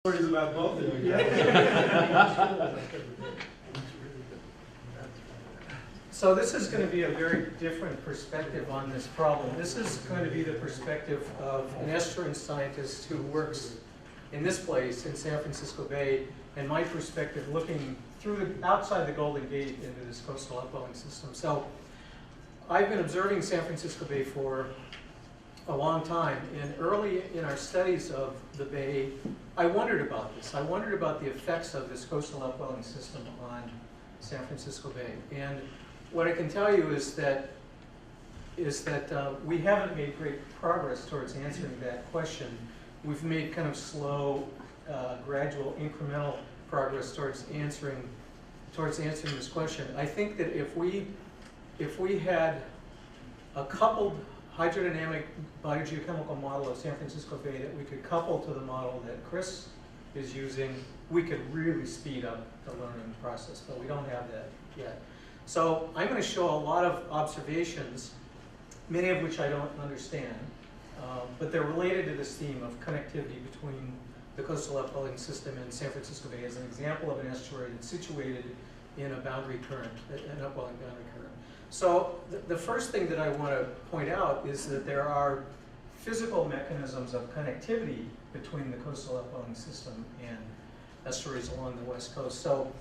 Stories about both of you. So this is going to be a very different perspective on this problem. This is going to be the perspective of an estuarine scientist who works in this place in San Francisco Bay, and my perspective looking through outside the Golden Gate into this coastal upwelling system. So I've been observing San Francisco Bay for a long time, and early in our studies of the Bay, I wondered about this. I wondered about the effects of this coastal upwelling system on San Francisco Bay. And what I can tell you is that we haven't made great progress towards answering that question. We've made kind of slow, gradual, incremental progress towards answering this question. I think that if we had a coupled hydrodynamic biogeochemical model of San Francisco Bay that we could couple to the model that Chris is using, we could really speed up the learning process, but we don't have that yet. So I'm going to show a lot of observations, many of which I don't understand, but they're related to this theme of connectivity between the coastal upwelling system and San Francisco Bay as an example of an estuary that's situated in a boundary current, an upwelling boundary current. So the first thing that I want to point out is that there are physical mechanisms of connectivity between the coastal upwelling system and estuaries along the west coast. So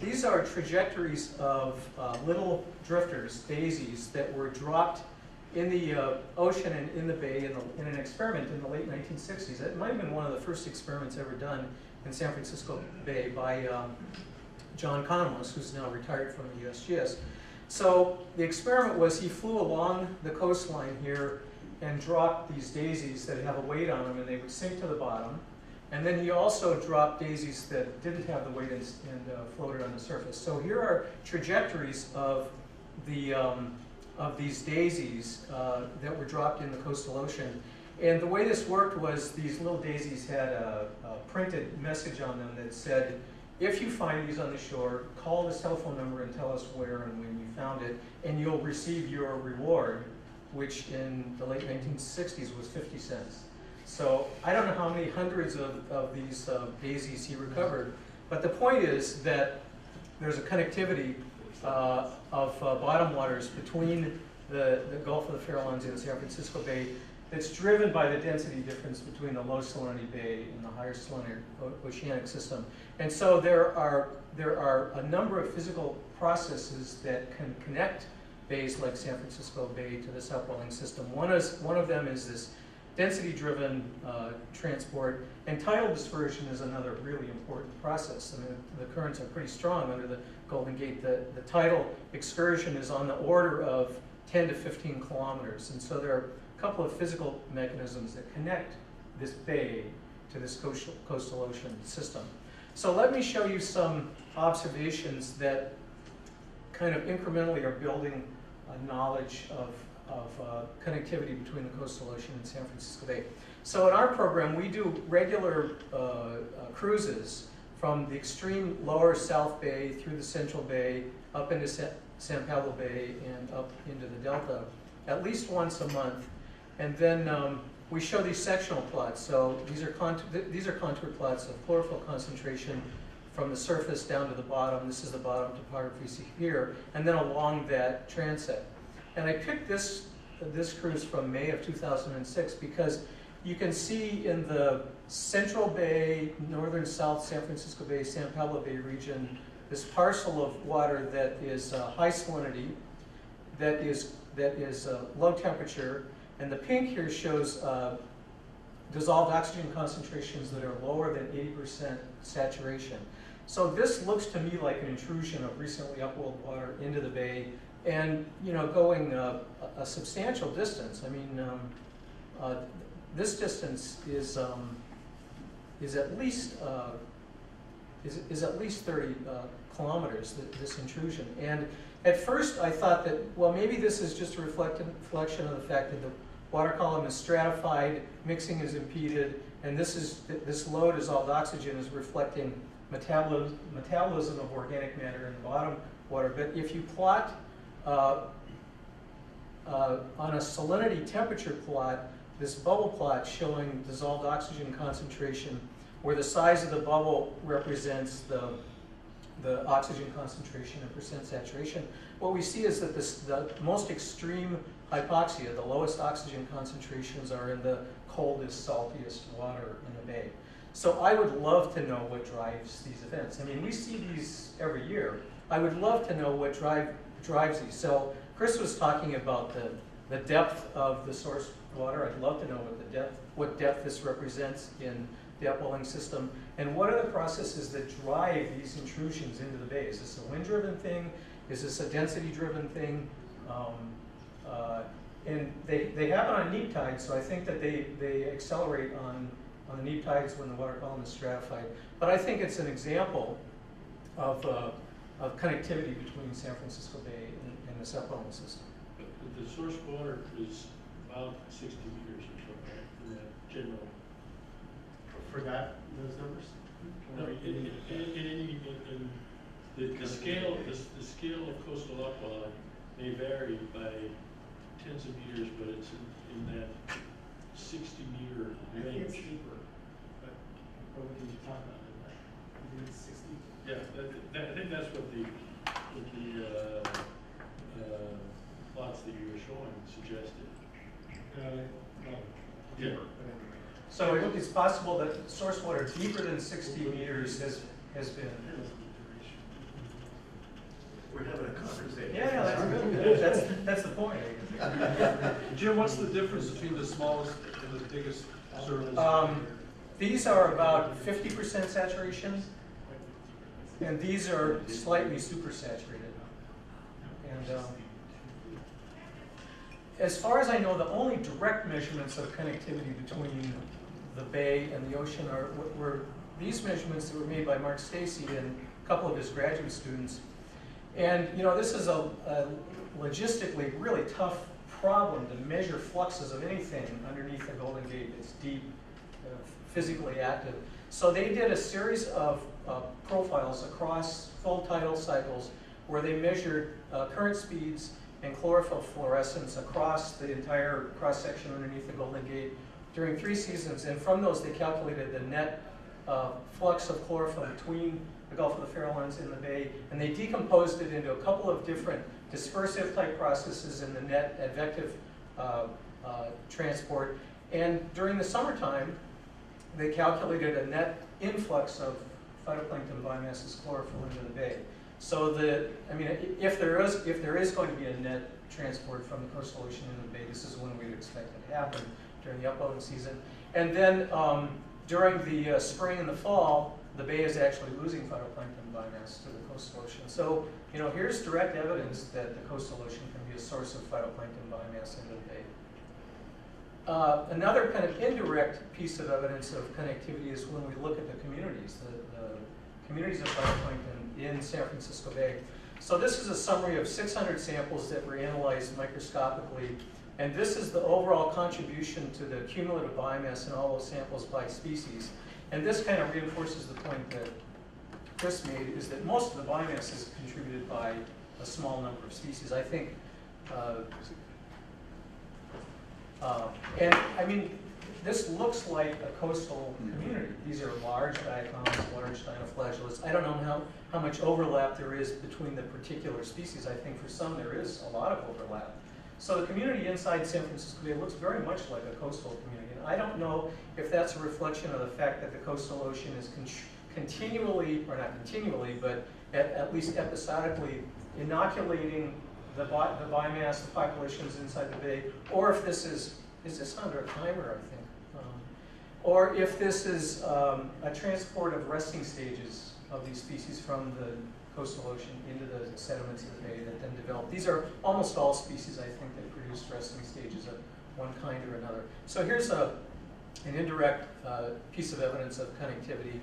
these are trajectories of little drifters, daisies, that were dropped in the ocean and in the bay in an experiment in the late 1960s. It might have been one of the first experiments ever done in San Francisco Bay by John Conamos, who's now retired from the USGS. So the experiment was he flew along the coastline here and dropped these daisies that have a weight on them, and they would sink to the bottom. And then he also dropped daisies that didn't have the weight and floated on the surface. So here are trajectories of these daisies that were dropped in the coastal ocean. And the way this worked was these little daisies had a printed message on them that said, if you find these on the shore, call this telephone number and tell us where and when you found it, and you'll receive your reward, which in the late 1960s was 50 cents. So I don't know how many hundreds of these daisies he recovered, but the point is that there's a connectivity of bottom waters between the Gulf of the Farallones and San Francisco Bay that's driven by the density difference between the low salinity bay and the higher salinity oceanic system. And so there are a number of physical processes that can connect bays like San Francisco Bay to this upwelling system. One of them is this density-driven transport, and tidal dispersion is another really important process. I mean, the currents are pretty strong under the Golden Gate. The tidal excursion is on the order of 10 to 15 kilometers, and so there are a couple of physical mechanisms that connect this bay to this coastal ocean system. So let me show you some observations that kind of incrementally are building a knowledge of connectivity between the coastal ocean and San Francisco Bay. So in our program, we do regular cruises from the extreme lower South Bay through the Central Bay, up into San Pablo Bay, and up into the Delta, at least once a month. And then we show these sectional plots. So these are contour plots of chlorophyll concentration from the surface down to the bottom. This is the bottom topography you see here, and then along that transect. And I picked this cruise from May of 2006 because you can see in the Central Bay, northern South San Francisco Bay, San Pablo Bay region, this parcel of water that is high salinity, that is low temperature, and the pink here shows dissolved oxygen concentrations that are lower than 80% saturation. So this looks to me like an intrusion of recently upwelled water into the bay, and going a substantial distance. I mean, this distance is at least 30 kilometers. This intrusion, and at first I thought that, well, maybe this is just a reflection of the fact that the water column is stratified, mixing is impeded, and this low dissolved oxygen is reflecting metabolism of organic matter in the bottom water. But if you plot on a salinity temperature plot, this bubble plot showing dissolved oxygen concentration where the size of the bubble represents the oxygen concentration and percent saturation, what we see is that the most extreme hypoxia, the lowest oxygen concentrations, are in the coldest, saltiest water in the bay. So I would love to know what drives these events. I mean, we see these every year. I would love to know what drives these. So Chris was talking about the depth of the source water. I'd love to know what depth this represents in the upwelling system, and what are the processes that drive these intrusions into the bay. Is this a wind-driven thing? Is this a density-driven thing? And they happen on neap tides, so I think that they accelerate on the neap tides when the water column is stratified. But I think it's an example of connectivity between San Francisco Bay and this upwelling system. But the source water is about 60 meters or so, right, in that general. For those numbers? No, the scale of coastal upwelling may vary by tens of meters, but it's in that 60-meter I think it's range. deeper, but what can you talk about it? Like, I think it's 60. Yeah, I think that's what the plots that you were showing suggested. No, Yeah. deeper, but anyway. So it's possible that source water deeper than 60 meters has been. We're having a conversation. Yeah, that's good. That's the point. Jim, what's the difference between the smallest and the biggest surface? These are about 50% saturation, and these are slightly supersaturated. And as far as I know, the only direct measurements of connectivity between the bay and the ocean were these measurements that were made by Mark Stacy and a couple of his graduate students. And you know, this is a logistically really tough problem to measure fluxes of anything underneath the Golden Gate that's deep, physically active. So they did a series of profiles across full tidal cycles where they measured current speeds and chlorophyll fluorescence across the entire cross-section underneath the Golden Gate during 3 seasons, and from those they calculated the net flux of chlorophyll between the Gulf of the Farallones and the bay, and they decomposed it into a couple of different dispersive type processes in the net advective transport. And during the summertime, they calculated a net influx of phytoplankton biomass as chlorophyll into the bay. So if there is going to be a net transport from the coastal ocean into the bay, this is when we'd expect it to happen during the upwelling season. And then during the spring and the fall, the bay is actually losing phytoplankton biomass to the coastal ocean. So here's direct evidence that the coastal ocean can be a source of phytoplankton biomass into the bay. Another kind of indirect piece of evidence of connectivity is when we look at the communities, the communities of phytoplankton in San Francisco Bay. So this is a summary of 600 samples that were analyzed microscopically, and this is the overall contribution to the cumulative biomass in all those samples by species. And this kind of reinforces the point that Chris made, is that most of the biomass is contributed by a small number of species. I think, and I mean, this looks like a coastal community. These are large diatoms, large dinoflagellates. I don't know how much overlap there is between the particular species. I think for some there is a lot of overlap. So the community inside San Francisco Bay looks very much like a coastal community. And I don't know if that's a reflection of the fact that the coastal ocean is continually, or not continually, but at least episodically inoculating the biomass, the populations inside the bay, or if this is this under a timer, I think? Or if this is a transport of resting stages of these species from the coastal ocean into the sediments of the bay that then develop. These are almost all species, I think, that produce resting stages of one kind or another. So here's an indirect piece of evidence of connectivity.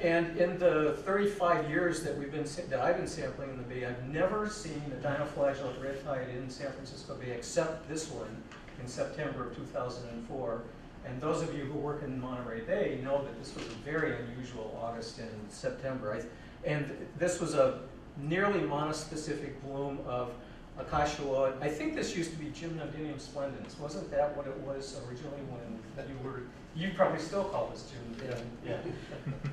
And in the 35 years that I've been sampling in the bay, I've never seen a dinoflagellate red tide in San Francisco Bay except this one in September of 2004. And those of you who work in Monterey Bay know that this was a very unusual August and September. And this was a nearly monospecific bloom of acacia wood. I think this used to be Gymnodinium splendens. Wasn't that what it was originally when you probably still call this Gymnodinium? Yeah.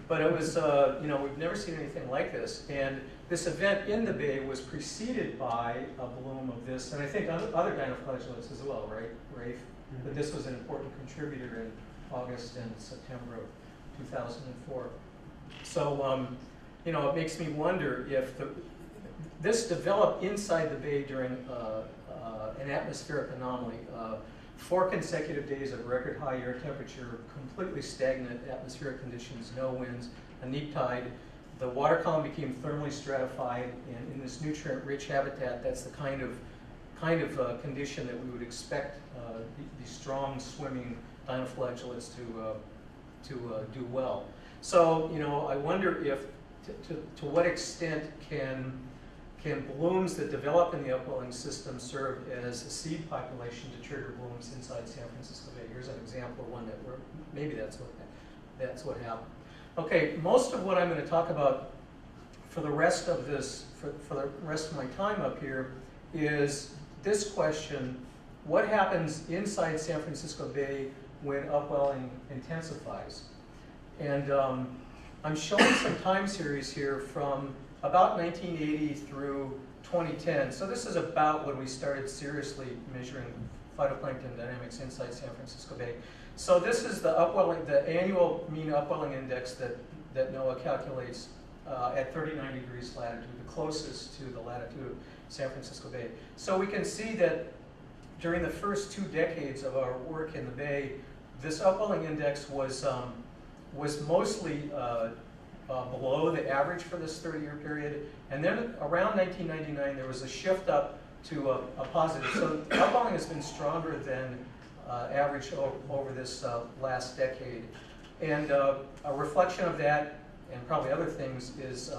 But it was, we've never seen anything like this. And this event in the bay was preceded by a bloom of this, and I think other dinoflagellates as well, right, Rafe? Mm-hmm. But this was an important contributor in August and September of 2004. So, it makes me wonder if this developed inside the bay during an atmospheric anomaly. 4 consecutive days of record high air temperature, completely stagnant atmospheric conditions, no winds, a neap tide. The water column became thermally stratified, and in this nutrient-rich habitat, that's the kind of condition that we would expect these strong swimming dinoflagellates to do well. So, I wonder if, to what extent can blooms that develop in the upwelling system serve as a seed population to trigger blooms inside San Francisco Bay? Here's an example of one that maybe that's what happened. Okay, most of what I'm going to talk about for the rest of this, for the rest of my time up here, is this question: what happens inside San Francisco Bay when upwelling intensifies? And I'm showing some time series here from about 1980 through 2010. So this is about when we started seriously measuring phytoplankton dynamics inside San Francisco Bay. So this is the upwelling, the annual mean upwelling index that NOAA calculates at 39 degrees latitude, the closest to the latitude of San Francisco Bay. So we can see that during the first 2 decades of our work in the Bay, this upwelling index was mostly below the average for this 30-year period. And then around 1999, there was a shift up to a positive. So upwelling has been stronger than average over this last decade. And a reflection of that, and probably other things, is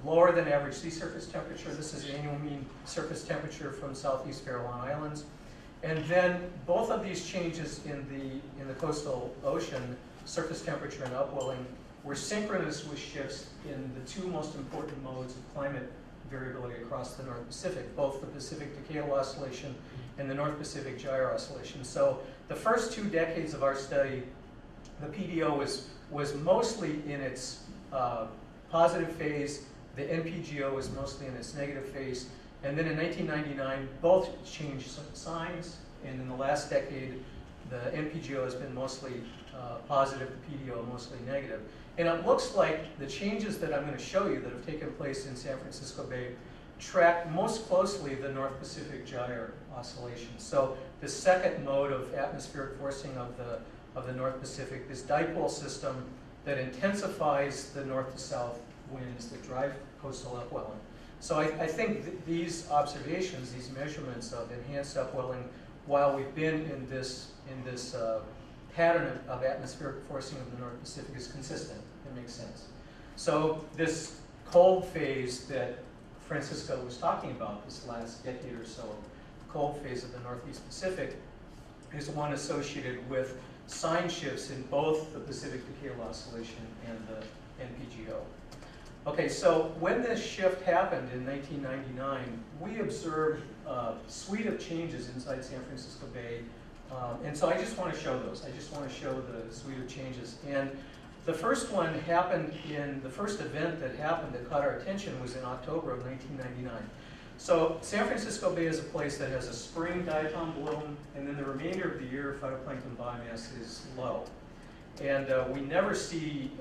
lower than average sea surface temperature. This is annual mean surface temperature from Southeast Farallon Islands. And then both of these changes in the coastal ocean, surface temperature and upwelling, were synchronous with shifts in the 2 most important modes of climate variability across the North Pacific, both the Pacific Decadal Oscillation and the North Pacific Gyre Oscillation. So the first 2 decades of our study, the PDO was mostly in its positive phase, the NPGO was mostly in its negative phase, and then in 1999, both changed signs, and in the last decade, the NPGO has been mostly positive, the PDO mostly negative. And it looks like the changes that I'm going to show you that have taken place in San Francisco Bay track most closely the North Pacific Gyre Oscillation. So the second mode of atmospheric forcing of the North Pacific, this dipole system that intensifies the north to south winds that drive coastal upwelling. So I think these observations, these measurements of enhanced upwelling, while we've been in this pattern of atmospheric forcing of the North Pacific, is consistent. It makes sense. So this cold phase that Francisco was talking about, this last decade or so, the cold phase of the Northeast Pacific, is one associated with sign shifts in both the Pacific Decadal Oscillation and the NPGO. Okay, so when this shift happened in 1999, we observed a suite of changes inside San Francisco Bay. And so I just want to show those. I just want to show the suite of changes. And the first one happened the first event that happened that caught our attention was in October of 1999. So San Francisco Bay is a place that has a spring diatom bloom, and then the remainder of the year phytoplankton biomass is low. And we never see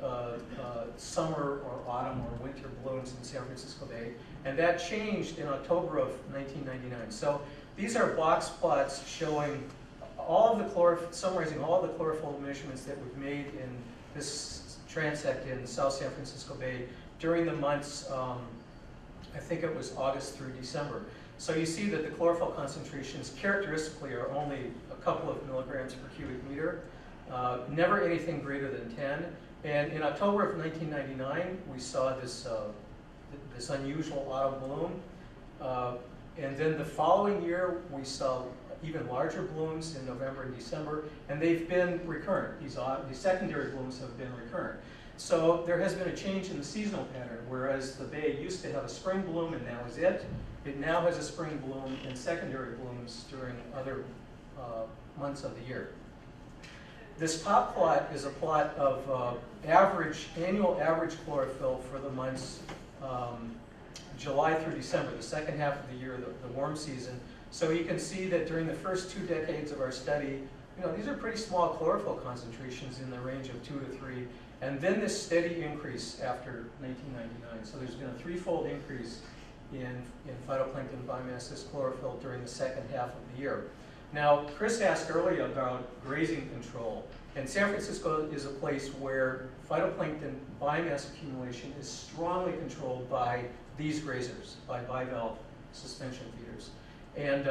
summer or autumn or winter blooms in San Francisco Bay. And that changed in October of 1999. So these are box plots showing all of the summarizing all of the chlorophyll measurements that we've made in this transect in South San Francisco Bay during the months, I think it was August through December. So you see that the chlorophyll concentrations characteristically are only a couple of milligrams per cubic meter, never anything greater than 10. And in October of 1999, we saw this, this unusual autumn bloom. And then the following year, we saw even larger blooms in November and December, and they've been recurrent. These secondary blooms have been recurrent. So there has been a change in the seasonal pattern, whereas the bay used to have a spring bloom and that was it. It now has a spring bloom and secondary blooms during other months of the year. This top plot is a plot of annual average chlorophyll for the months July through December, the second half of the year, the warm season. So you can see that during the first 2 decades of our study, these are pretty small chlorophyll concentrations in the range of 2 to 3, and then this steady increase after 1999. So there's been a 3-fold increase in phytoplankton biomass chlorophyll during the second half of the year. Now, Chris asked earlier about grazing control, and San Francisco is a place where phytoplankton biomass accumulation is strongly controlled by these grazers, by bivalve suspension feeders. And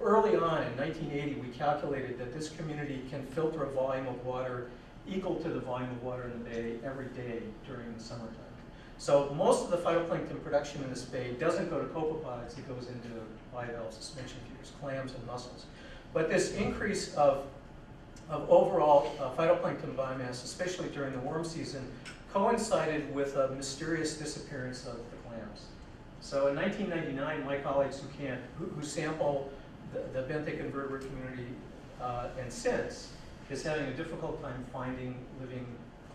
early on in 1980, we calculated that this community can filter a volume of water equal to the volume of water in the bay every day during the summertime. So most of the phytoplankton production in this bay doesn't go to copepods, it goes into bivalve suspension feeders, clams and mussels. But this increase of overall phytoplankton biomass, especially during the warm season, coincided with a mysterious disappearance of the clams. So in 1999, my colleagues who sample the benthic invertebrate community and since is having a difficult time finding living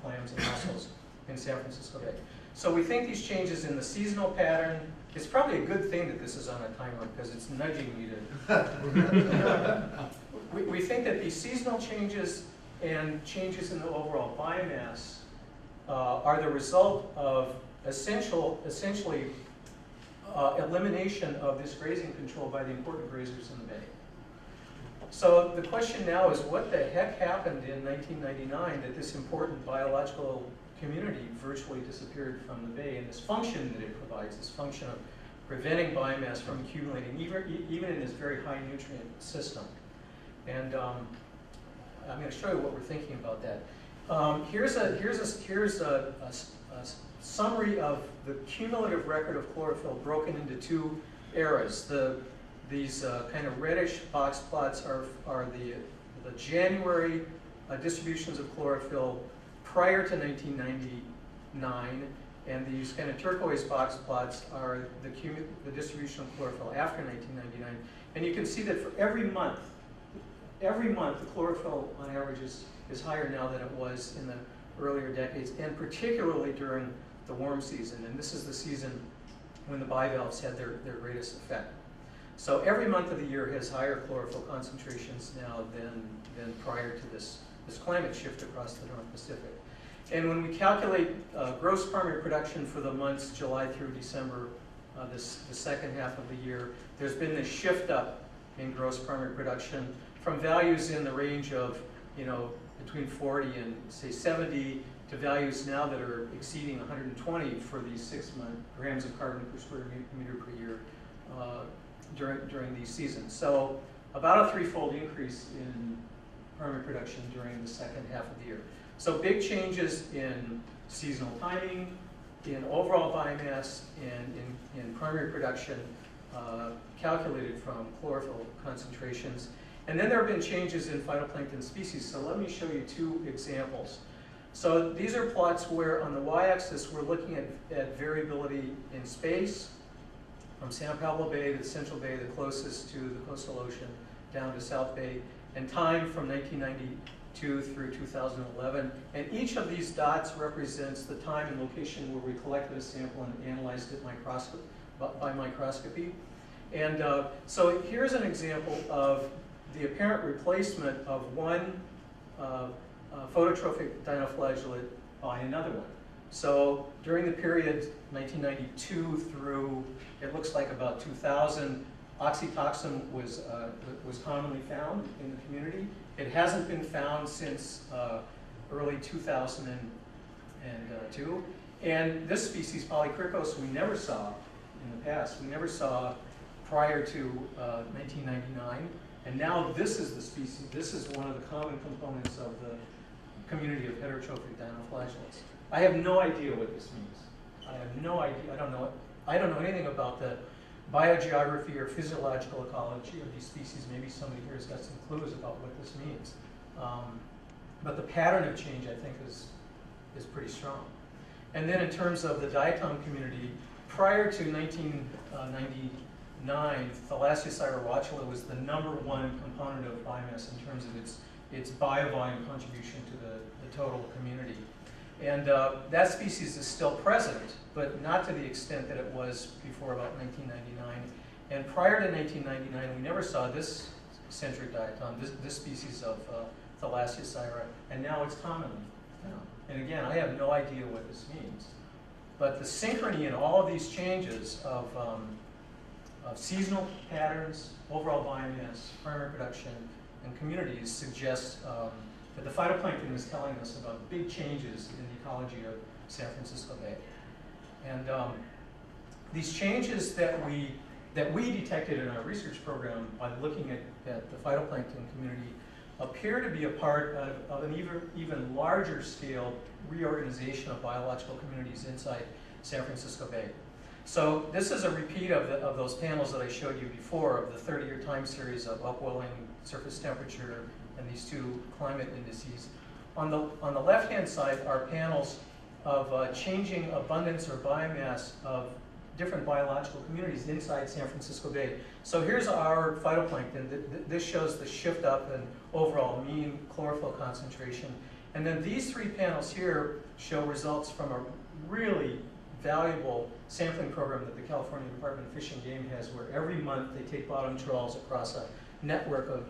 clams and mussels in San Francisco Bay. So we think these changes in the seasonal pattern, it's probably a good thing that this is on a timer because it's nudging me to. We think that these seasonal changes and changes in the overall biomass are the result of essentially elimination of this grazing control by the important grazers in the bay. So the question now is, what the heck happened in 1999 that this important biological community virtually disappeared from the bay, and this function that it provides, this function of preventing biomass from accumulating even in this very high nutrient system. And I'm going to show you what we're thinking about that. Here's a summary of the cumulative record of chlorophyll broken into 2 eras. These kind of reddish box plots are the January distributions of chlorophyll prior to 1999, and these kind of turquoise box plots are the distribution of chlorophyll after 1999. And you can see that for every month the chlorophyll on average is higher now than it was in the earlier decades, and particularly during the warm season. And this is the season when the bivalves had their greatest effect. So every month of the year has higher chlorophyll concentrations now than prior to this climate shift across the North Pacific. And when we calculate gross primary production for the months July through December, the second half of the year, there's been this shift up in gross primary production from values in the range of, between 40 and say 70 to values now that are exceeding 120 for these 6 grams of carbon per square meter per year during these seasons. So about a 3-fold increase in primary production during the second half of the year. So big changes in seasonal timing, in overall biomass, and in primary production calculated from chlorophyll concentrations. And then there have been changes in phytoplankton species. So let me show you 2 examples. So these are plots where on the y-axis we're looking at variability in space, from San Pablo Bay to the Central Bay, the closest to the coastal ocean, down to South Bay, and time from 1992 through 2011. And each of these dots represents the time and location where we collected a sample and analyzed it by microscopy. And so here's an example of the apparent replacement of one phototrophic dinoflagellate by another one. So during the period 1992 through, it looks like about 2000, oxytocin was commonly found in the community. It hasn't been found since early 2002. And this species, Polycricos, we never saw in the past. We never saw prior to 1999. And now this is the species, this is one of the common components of the community of heterotrophic dinoflagellates. I have no idea what this means. I have no idea. I don't know anything about the biogeography or physiological ecology of these species. Maybe somebody here has got some clues about what this means. But the pattern of change, I think, is is pretty strong. And then in terms of the diatom community, prior to 1999, Thalassocyra rotula was the #1 component of biomass in terms of its biovolume contribution to the total community. And that species is still present, but not to the extent that it was before about 1999. And prior to 1999, we never saw this centric diatom, this species of Thalassocyra, and now it's commonly found. And again, I have no idea what this means. But the synchrony in all of these changes of seasonal patterns, overall biomass, primary production, and communities suggests that the phytoplankton is telling us about big changes in the ecology of San Francisco Bay. And these changes that we detected in our research program by looking at the phytoplankton community appear to be a part of an even larger scale reorganization of biological communities inside San Francisco Bay. So this is a repeat of those panels that I showed you before of the 30-year time series of upwelling, surface temperature, and these two climate indices. On the left-hand side are panels of changing abundance or biomass of different biological communities inside San Francisco Bay. So here's our phytoplankton. This shows the shift up in overall mean chlorophyll concentration. And then these three panels here show results from a really valuable sampling program that the California Department of Fish and Game has, where every month they take bottom trawls across a network of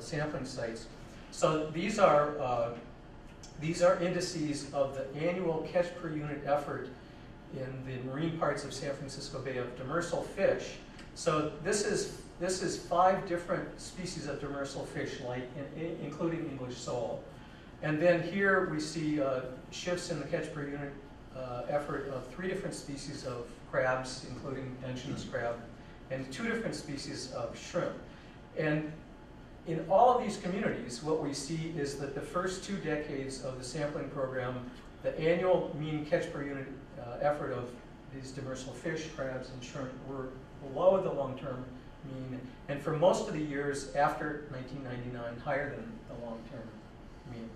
sampling sites. So these are indices of the annual catch per unit effort in the marine parts of San Francisco Bay of demersal fish. So this is 5 different species of demersal fish, like including English sole. And then here we see shifts in the catch per unit effort of 3 different species of crabs, including Benjamin's crab, and 2 different species of shrimp. And in all of these communities, what we see is that the first 2 decades of the sampling program, the annual mean catch per unit effort of these demersal fish, crabs, and shrimp were below the long-term mean, and for most of the years after 1999, higher than the long-term mean.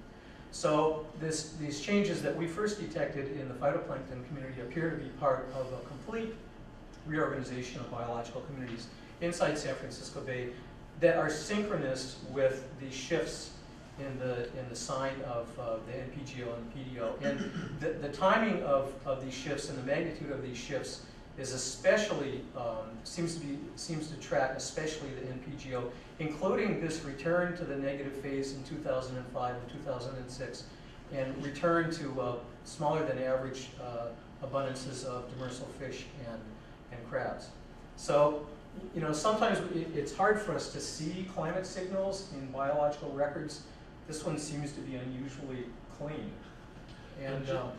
So these changes that we first detected in the phytoplankton community appear to be part of a complete reorganization of biological communities inside San Francisco Bay that are synchronous with the shifts in the sign of the NPGO and the PDO. And the timing of these shifts and the magnitude of these shifts is especially, seems to track especially the NPGO, including this return to the negative phase in 2005 and 2006, and return to smaller than average abundances of demersal fish and crabs. So, you know, sometimes it's hard for us to see climate signals in biological records. This one seems to be unusually clean. And Jim,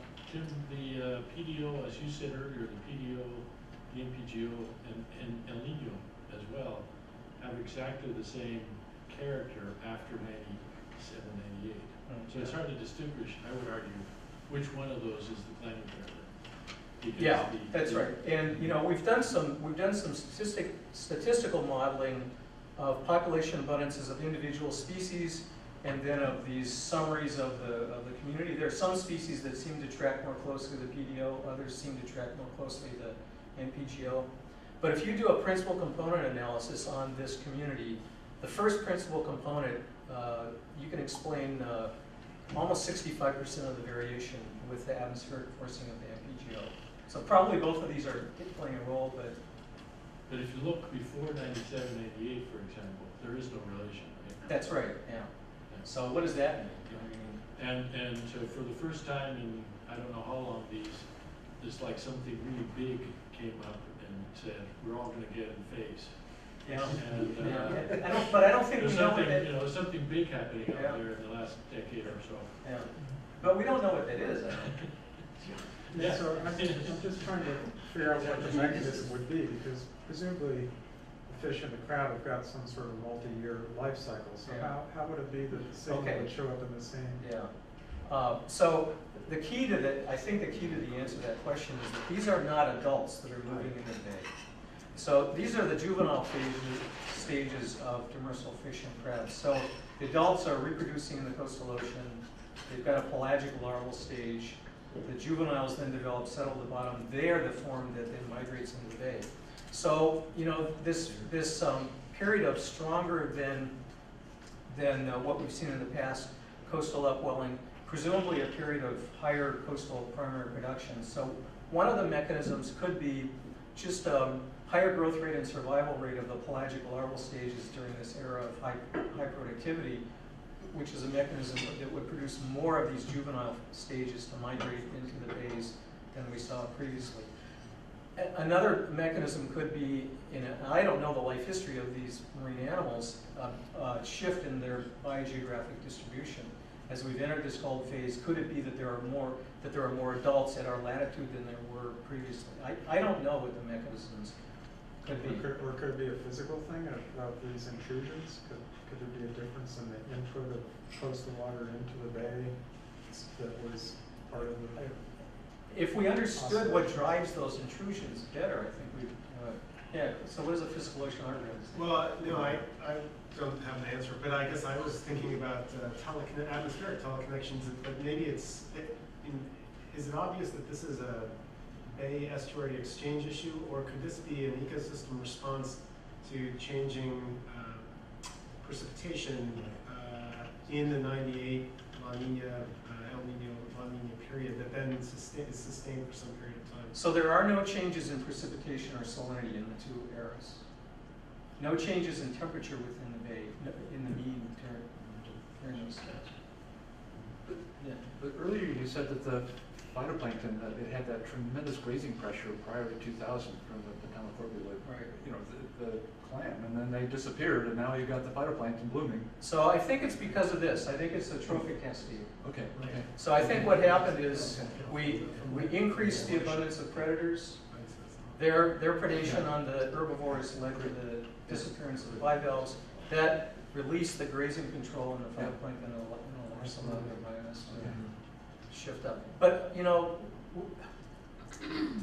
the PDO, as you said earlier, the PDO, the NPGO, and El Nino as well, have exactly the same character after 97, 98. So it's hard to distinguish, I would argue, which one of those is the climate character. Yeah, that's right. And you know, we've done some statistical modeling of population abundances of individual species, and then of these summaries of the community. There are some species that seem to track more closely the PDO, others seem to track more closely the NPGO. But if you do a principal component analysis on this community, the first principal component, you can explain almost 65% of the variation with the atmospheric forcing of the NPGO. So probably both of these are playing a role, but if you look before 97, 98, for example, there is no relation, right? That's right, yeah. So what does that mean? And so for the first time in, I don't know how long, it's like something really big came up and said, we're all gonna get in phase. Yeah. And, But I don't think we there's know something, what that, you know, there's something big happening Yeah. out there in the last decade or so. yeah. But we don't know what that is. I don't think. Yeah. So I'm just trying to figure out what the mechanism would be, because presumably the fish and the crab have got some sort of multi-year life cycle. So Yeah. how would it be that the signal Okay. would show up in the same? Yeah. So the key to that, I think the key to the answer to that question is that these are not adults that are moving in the bay. So these are the juvenile stages of demersal fish and crabs. So the adults are reproducing in the coastal ocean. They've got a pelagic larval stage. The juveniles then develop, settle at the bottom. They're the form that then migrates into the bay. So, you know, this period of stronger than what we've seen in the past coastal upwelling, presumably a period of higher coastal primary production. So one of the mechanisms could be just higher growth rate and survival rate of the pelagic larval stages during this era of high productivity, which is a mechanism that would produce more of these juvenile stages to migrate into the bays than we saw previously. Another mechanism could be, I don't know the life history of these marine animals, shift in their biogeographic distribution. As we've entered this cold phase, could it be that there are more adults at our latitude than there were previously? I don't know what the mechanisms could be. Or could it be a physical thing about these intrusions? Could there be a difference in the input of coastal water into the bay that was part of the... If we understood what drives those intrusions better, I think we'd, yeah, so what does a physical oceanographer say? Well, no, I don't have an answer, but I guess I was thinking about atmospheric teleconnections, but maybe is it obvious that this is a bay estuary exchange issue, or could this be an ecosystem response to changing precipitation in the 98 La Nina, El Nino, La Nina period that then is sustained for some period of time? So there are no changes in precipitation or salinity in the two eras. No changes in temperature within the bay, in the mean during those steps. But earlier you said that the phytoplankton, it had that tremendous grazing pressure prior to 2000 from the Pentanothorpula, Right. you know, the clam, and then they disappeared, and now you've got the phytoplankton blooming. So I think it's because of this. I think it's the trophic cascade. Okay, okay. So I think what happened is we increased the abundance of predators. Their predation on the herbivores led to the disappearance of the bivalves. That released the grazing control and the phytoplankton and allowed some of their biomass to shift up. But, you know,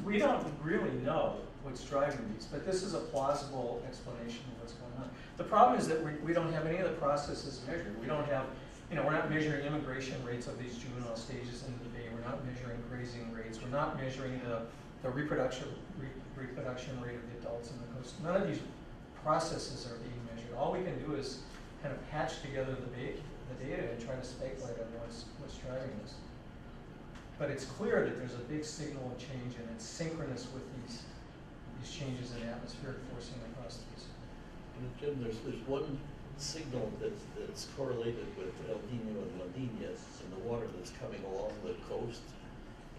we don't really know what's driving these, but this is a plausible explanation of what's going on. The problem is that we don't have any of the processes measured. We don't have, you know, we're not measuring immigration rates of these juvenile stages into the bay. We're not measuring grazing rates. We're not measuring the reproduction rate of the adults in the coast. None of these processes are being measured. All we can do is kind of patch together the data and try to speculate on what's driving this. But it's clear that there's a big signal of change, and it's synchronous with these changes in atmospheric forcing across these. And Jim, there's one signal that's correlated with El Nino and La Nina in the water that's coming along the coast,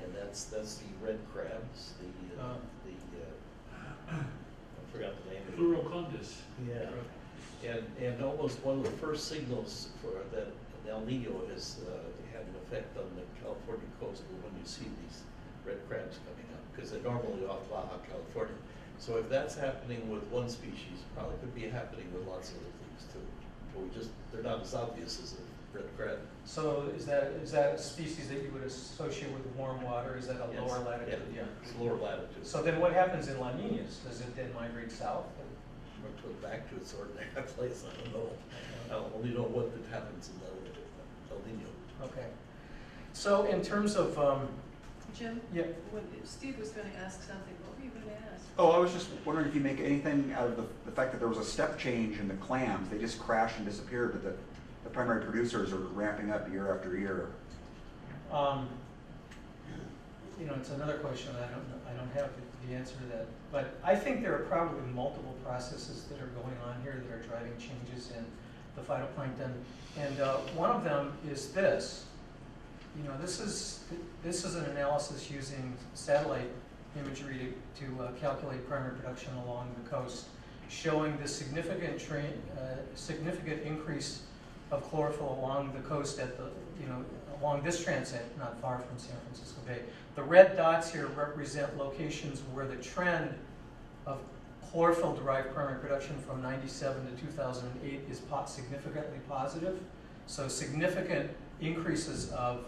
and that's the red crabs, I forgot the name of it. Fluorocondus. Yeah, and almost one of the first signals for that El Nino has had an effect on the California coast when you see these red crabs coming up, because they're normally off Baja California. So if that's happening with one species, probably could be happening with lots of other things too. But they're not as obvious as a red crab. So is that a species that you would associate with warm water? Is that a lower latitude? Yeah, it's lower latitude. So then what happens in La Niñas? Does it then migrate south? Or to back to its ordinary place, I don't know. I only know what that happens in El Nino. Okay. So in terms of, Jim? yeah. When Steve was going to ask something, what were you going to ask? Oh, I was just wondering if you make anything out of the fact that there was a step change in the clams. They just crashed and disappeared, but the primary producers are ramping up year after year. You know, it's another question. I don't have the answer to that. But I think there are probably multiple processes that are going on here that are driving changes in the phytoplankton. And one of them is this. You know, this is an analysis using satellite imagery to calculate primary production along the coast, showing the significant increase of chlorophyll along the coast at the, you know, along this transect, not far from San Francisco Bay. The red dots here represent locations where the trend of chlorophyll-derived primary production from 97 to 2008 is significantly positive. So significant increases of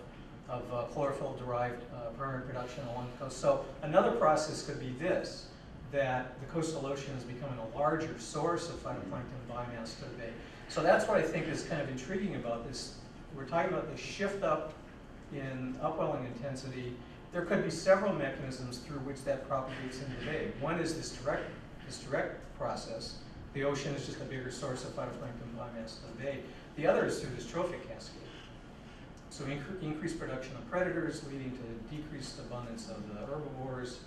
chlorophyll-derived primary production along the coast. So another process could be this, that the coastal ocean is becoming a larger source of phytoplankton biomass to the bay. So that's what I think is kind of intriguing about this. We're talking about the shift up in upwelling intensity, there could be several mechanisms through which that propagates into the bay. One is this direct process. The ocean is just a bigger source of phytoplankton biomass in the bay. The other is through this trophic cascade. So increased production of predators leading to decreased abundance of the herbivores,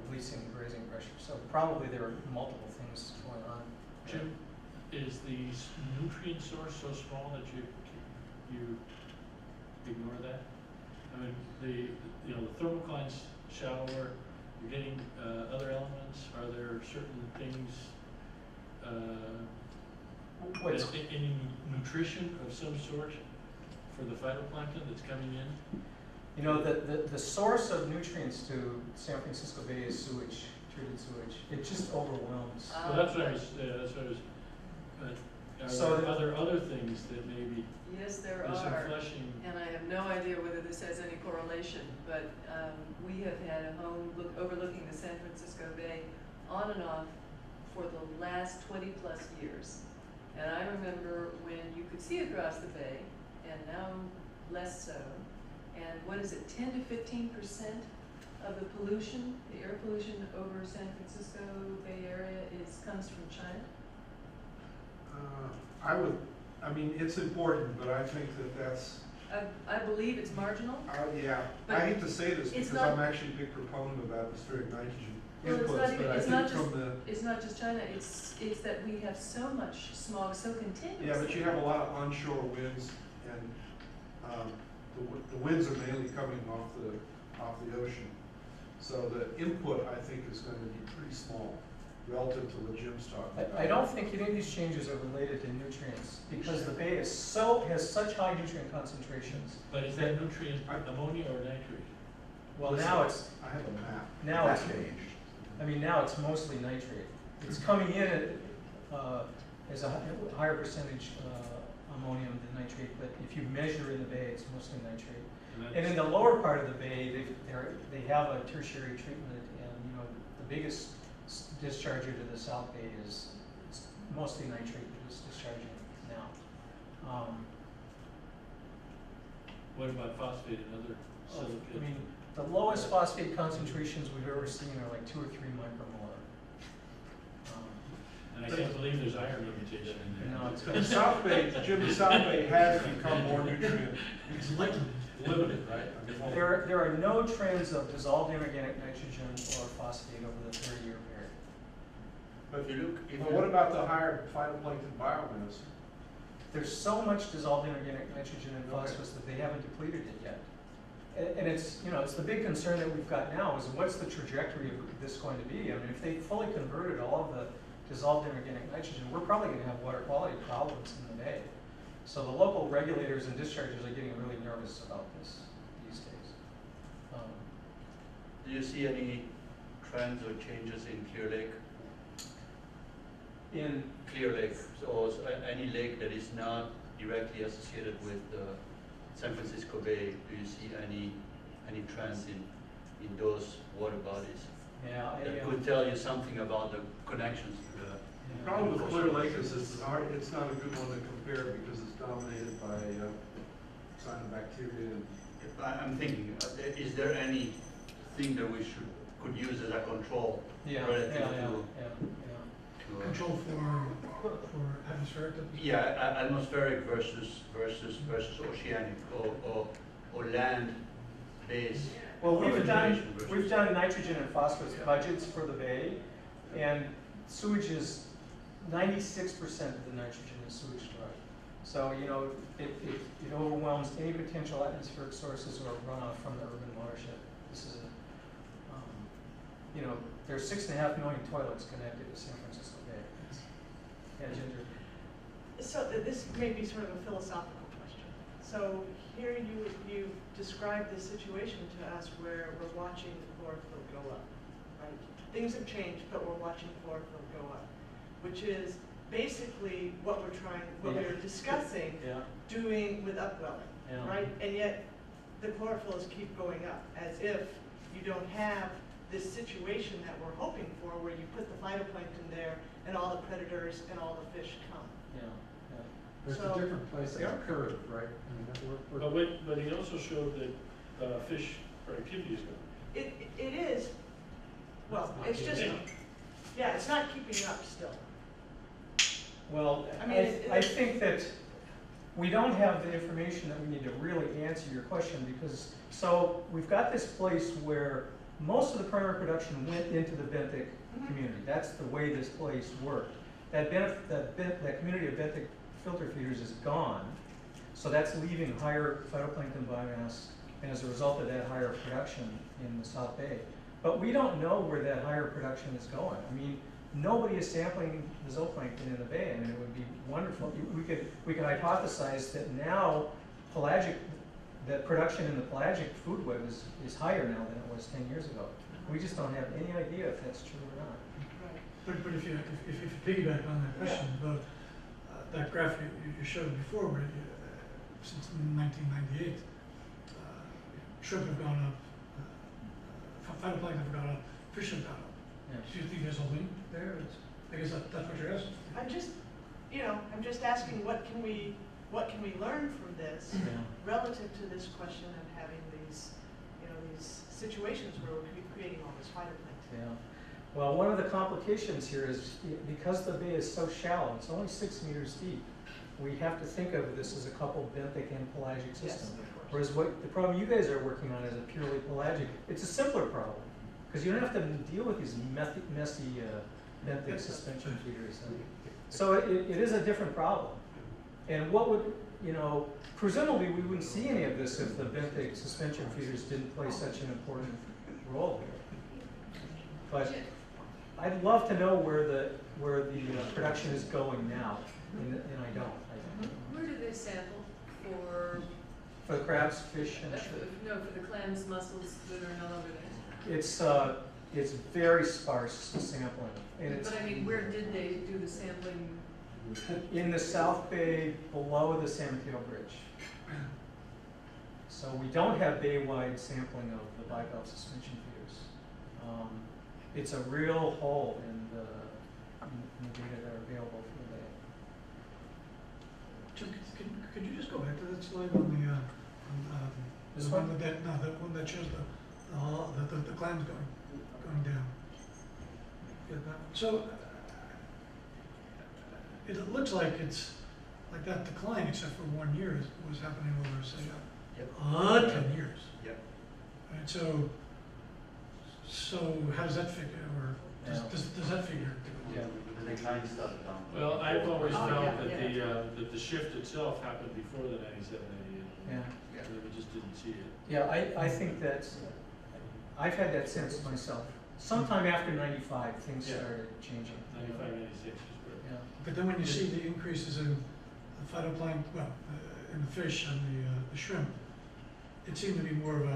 releasing grazing pressure. So probably there are multiple things going on. Jim, is the nutrient source so small that you ignore that? I mean, the thermocline's shallower. You're getting other elements. Are there certain things? Any nutrition of some sort for the phytoplankton that's coming in? You know, the source of nutrients to San Francisco Bay is sewage, treated sewage. It just overwhelms. Well, that's what I was. Are there other things that maybe? Yes, there There's some are. flushing. And I have no idea whether this has any correlation, but we have had a home overlooking the San Francisco Bay on and off for the last 20 plus years. And I remember when you could see across the bay, and now less so. And what is it, 10 to 15% of the pollution, the air pollution over San Francisco Bay Area comes from China? I mean, it's important, but I think that's, I believe it's marginal. yeah. But I hate to say this it's because not- I'm actually a big proponent of atmospheric nitrogen Well, it's not inputs, even- but I it's not think just- from the, It's not just China, it's that we have so much smog so continuously. yeah, but you have a lot of onshore winds, and the winds are mainly coming off the ocean. So the input, I think, is going to be pretty small relative to what Jim's talking about. I don't think any of these changes are related to nutrients because the bay has such high nutrient concentrations. But is that nutrient ammonia or nitrate? Well, Listen, now it's I have a map. now it's That changed. I mean, now it's mostly nitrate. It's coming in at, as a higher percentage ammonium than nitrate, but if you measure in the bay, it's mostly nitrate. And in the lower part of the bay, they have a tertiary treatment, and the biggest discharger to the South Bay is it's mostly nitrate that is discharging now. What about phosphate and other silicate? I mean, the lowest phosphate concentrations we've ever seen are like 2 or 3 micromolar. And I can't believe there's iron limitation in there. No, it's The South Bay, Jim, the South Bay has become more nutrient limited, right? I mean, There are no trends of dissolved inorganic nitrogen or phosphate over the 30-year period. But what about the higher phytoplankton biomass? There's so much dissolved inorganic nitrogen and phosphorus that they haven't depleted it yet. And it's, it's the big concern that we've got now is what's the trajectory of this going to be? I mean, if they fully converted all of the dissolved inorganic nitrogen, we're probably going to have water quality problems in the bay. So the local regulators and dischargers are getting really nervous about this these days. Do you see any trends or changes in Clear Lake? In Clear Lake, so any lake that is not directly associated with San Francisco Bay, do you see any trends in those water bodies yeah, that could tell you something about the connections to the? The problem with Clear Lake is it's not a good one to compare because it's dominated by cyanobacteria. I'm thinking, is there anything that we could use as a control relative to? Control for atmospheric? Yeah, atmospheric versus oceanic or land-based. Well, we've concentration versus- done nitrogen and phosphorus budgets for the bay, and sewage is 96% of the nitrogen is sewage derived. So it overwhelms any potential atmospheric sources or runoff from the urban watershed. This is there's 6.5 million toilets connected to San Francisco Bay. Yeah, Ginger. So this may be sort of a philosophical question. So here you described this situation to us where we're watching the chlorophyll go up, right? Things have changed, but we're watching chlorophyll go up, which is basically what we're discussing doing with upwelling, right? And yet the chlorophylls keep going up as if you don't have this situation that we're hoping for where you put the phytoplankton there and all the predators and all the fish come. There's a different place in the curve, right? I mean, But he also showed that fish productivity is going. It is, well, it's just, yeah, it's not keeping up still. Well, I mean, I think that we don't have the information that we need to really answer your question because, so we've got this place where most of the primary production went into the benthic community. That's the way this place worked. That community of benthic filter feeders is gone. So that's leaving higher phytoplankton biomass, and as a result of that, higher production in the South Bay. But we don't know where that higher production is going. I mean, nobody is sampling the zooplankton in the bay. I mean, it would be wonderful. We could hypothesize that now that production in the pelagic food web is higher now than it was 10 years ago. We just don't have any idea if that's true or not. But if you piggyback on that question about that graph you showed before, where since 1998, shrimp have gone up, phytoplankton have gone up, fish have gone up. Yeah. Do you think there's a link there? I guess that's what you're asking. I'm just asking what can we learn from this relative to this question of having these, these situations where we're creating all this phytoplankton. Yeah. Well, one of the complications here is because the bay is so shallow, it's only 6 meters deep. We have to think of this as a couple benthic and pelagic system. Yes, of course. Whereas what the problem you guys are working on is a purely pelagic. It's a simpler problem because you don't have to deal with these messy benthic suspension feeders. So it is a different problem. And what would, presumably we wouldn't see any of this if the benthic suspension feeders didn't play such an important role here. But I'd love to know where the production is going now, and I don't. Where do they sample for? For the crabs, fish, and shrimp. No, for the clams, mussels that are no longer there. It's very sparse sampling, and it's But I mean, where did they do the sampling? in the South Bay below the San Mateo Bridge. So we don't have bay-wide sampling of the bivalve suspension feeders. It's a real hole in the data that are available for the bay. Jim, could you just go back to that slide on the This one one? the one that shows the clams going down. Yeah, that one. So it looks like it's like that decline, except for 1 year, was happening over, say, 10 years. Yep. Right, so how does that figure, or does that figure? Yeah. The decline started down. Well, I've always Oh, felt yeah, that the shift itself happened before the 97, 98. Yeah. And we just didn't see it. Yeah, I think I've had that sense myself. Sometime after 95, things Yeah. started changing. 95, 96 is where. Yeah. But then when you see the increases in the phytoplankton, in the fish and the shrimp, it seemed to be more of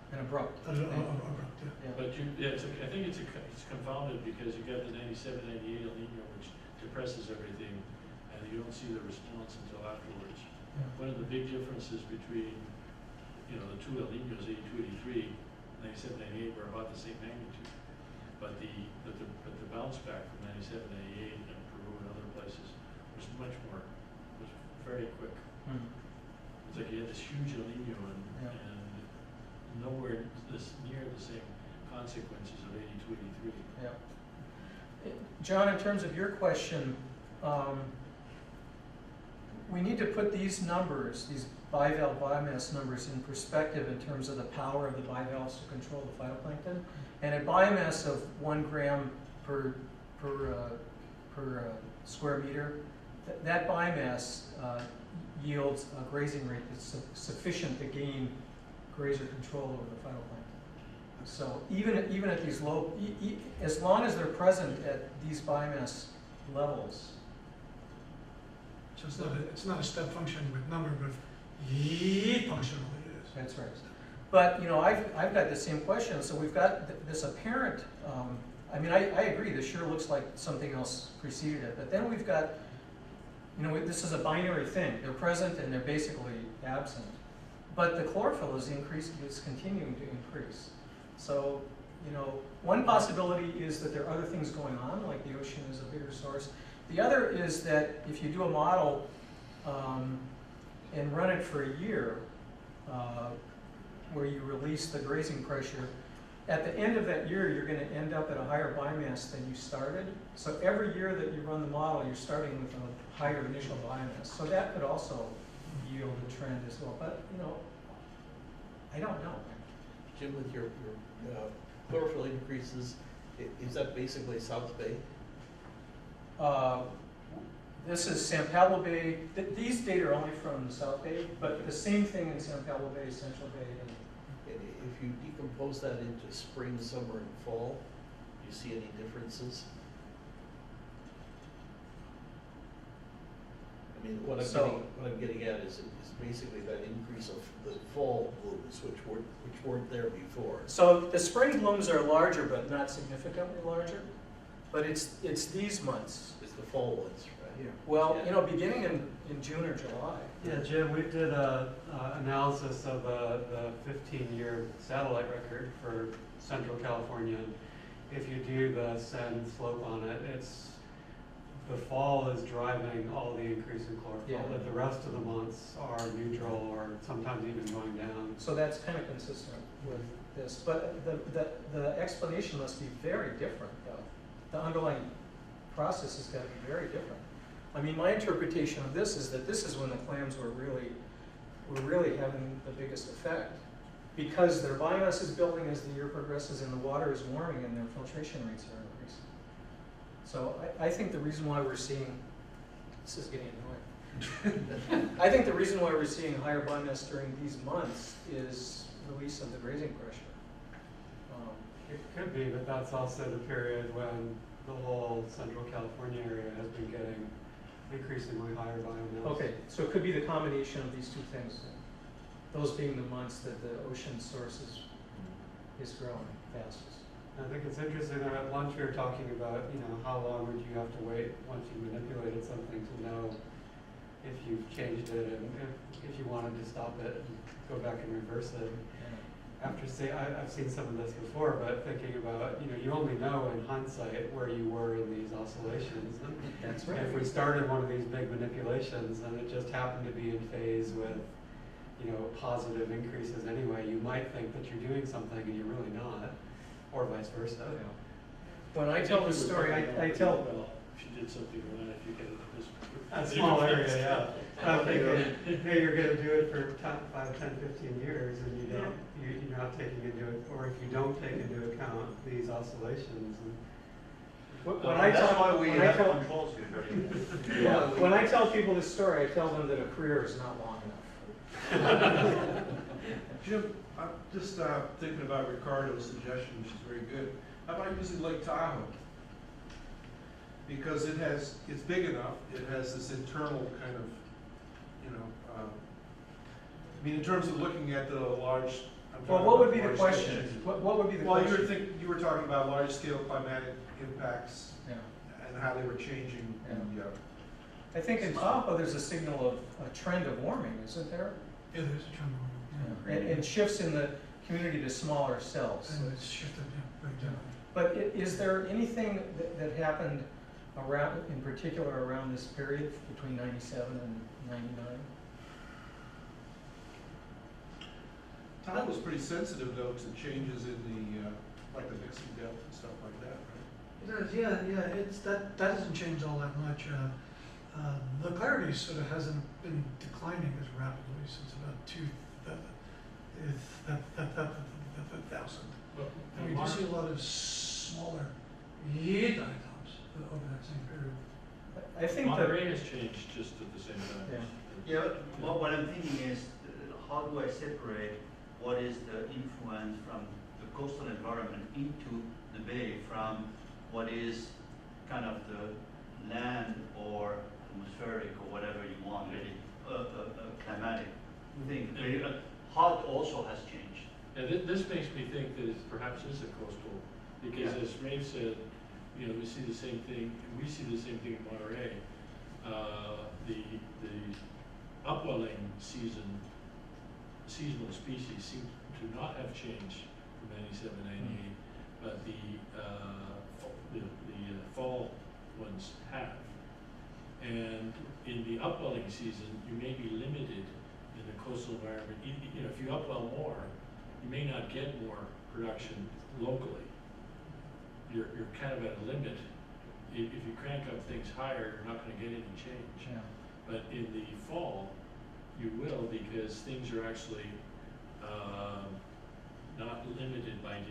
And abrupt. abrupt, yeah. Yeah. But I think it's confounded because you got the 97, 98 El Nino, which depresses everything, and you don't see the response until afterwards. Yeah. One of the big differences between, the two El Ninos, 82, 83, 97, 98 were about the same magnitude. But the bounce back from 97, 98 in Peru and other places was very quick. Hmm. It's like you had this huge El Nino Yeah. and nowhere near the same consequences of 82, 83. Yeah. John, in terms of your question, we need to put these numbers, these bivalve biomass numbers, in perspective in terms of the power of the bivalves to control the phytoplankton. And a biomass of 1 gram per square meter, that biomass yields a grazing rate that's sufficient to gain grazer control over the phytoplankton. So even at these low, as long as they're present at these biomass levels. So it's not a step function with number, but functionally it is. That's right. But I've got the same question. So we've got this apparent. I agree. This sure looks like something else preceded it. But then we've got, this is a binary thing. They're present and they're basically absent. But the chlorophyll is continuing to increase. So, one possibility is that there are other things going on, like the ocean is a bigger source. The other is that if you do a model and run it for a year, where you release the grazing pressure, at the end of that year, you're gonna end up at a higher biomass than you started. So every year that you run the model, you're starting with a higher initial biomass. So that could also yield a trend as well, but, you know, I don't know. Jim, with your chlorophyll increases, is that basically South Bay? This is San Pablo Bay. These data are only from the South Bay, but the same thing in San Pablo Bay, Central Bay, and If you decompose that into spring, summer, and fall, do you see any differences? I mean, what I'm getting at is basically that increase of the fall blooms, which weren't there before. so the spring blooms are larger, but not significantly larger. But it's these months. It's the fall ones, right? Well, you know, beginning in June or July. Yeah, Jim, we did a analysis of the 15-year satellite record for Central California. If you do the send slope on it, the fall is driving all the increase in chlorophyll. Yeah. But the rest of the months are neutral or sometimes even going down. So that's kind of consistent with this. But the explanation must be very different, though. The underlying process has got to be very different. I mean, my interpretation of this is that this is when the clams were really having the biggest effect, because their biomass is building as the year progresses and the water is warming and their filtration rates are increasing. So I think the reason why we're seeing, this is getting annoying. I think the reason why we're seeing higher biomass during these months is release of the grazing pressure. It could be, but that's also the period when the whole Central California area has been getting increasingly higher biomass. Okay, so it could be the combination of these two things, then. Those being the months that the ocean source is growing fastest. I think it's interesting that at lunch we were talking about, you know, how long would you have to wait once you manipulated something to know if you've changed it and if you wanted to stop it and go back and reverse it. I've seen some of this before, but thinking about, you know, you only know in hindsight where you were in these oscillations. That's right. If we started one of these big manipulations and it just happened to be in phase with, you know, positive increases anyway, you might think that you're doing something and you're really not, or vice versa. When I tell the story, I tell. Well, if you did something right, if you get this. A small area, yeah. I'm thinking, hey, you're gonna do it for 5, 10, 15 years and you're not taking into it, or if you don't take into account these oscillations. When I tell people this story, I tell them that a career is not long enough. Jim, I'm just thinking about Ricardo's suggestion, which is very good. How about using Lake Tahoe? Because it's big enough, it has this internal kind of, you know, I mean, in terms of looking at the large. Well, what would be the question? What would be the question? Well, you were talking about large scale climatic impacts and how they were changing. Yeah. I think in Tahoe there's a signal of a trend of warming, isn't there? Yeah, there's a trend of warming. And shifts in the community to smaller cells. And it's shifted, very generally. But is there anything that happened around, in particular around this period between 97 and 99? Tahoe was pretty sensitive though to changes in the, like the mixing depth and stuff like that, right? It does, yeah, that hasn't changed all that much. The clarity sort of hasn't been declining as rapidly since about 2000. And we do see a lot of smaller year diatoms over that same period. I think Monterey has changed just at the same time. Yeah, what I'm thinking is, how do I separate what is the influence from the coastal environment into the bay from what is kind of the land or atmospheric or whatever you want, really, climatic thing. Hot also has changed. And this makes me think that it perhaps is a coastal, because as Rafe said, you know, we see the same thing in Monterey. The upwelling seasonal species seem to not have changed from 97, 98, but the fall ones have. And in the upwelling season, you may be limited in the coastal environment. You know, if you upwell more, you may not get more production locally. You're kind of at a limit. If you crank up things higher, you're not gonna get any change. Yeah. But in the fall, you will, because things are actually not limited by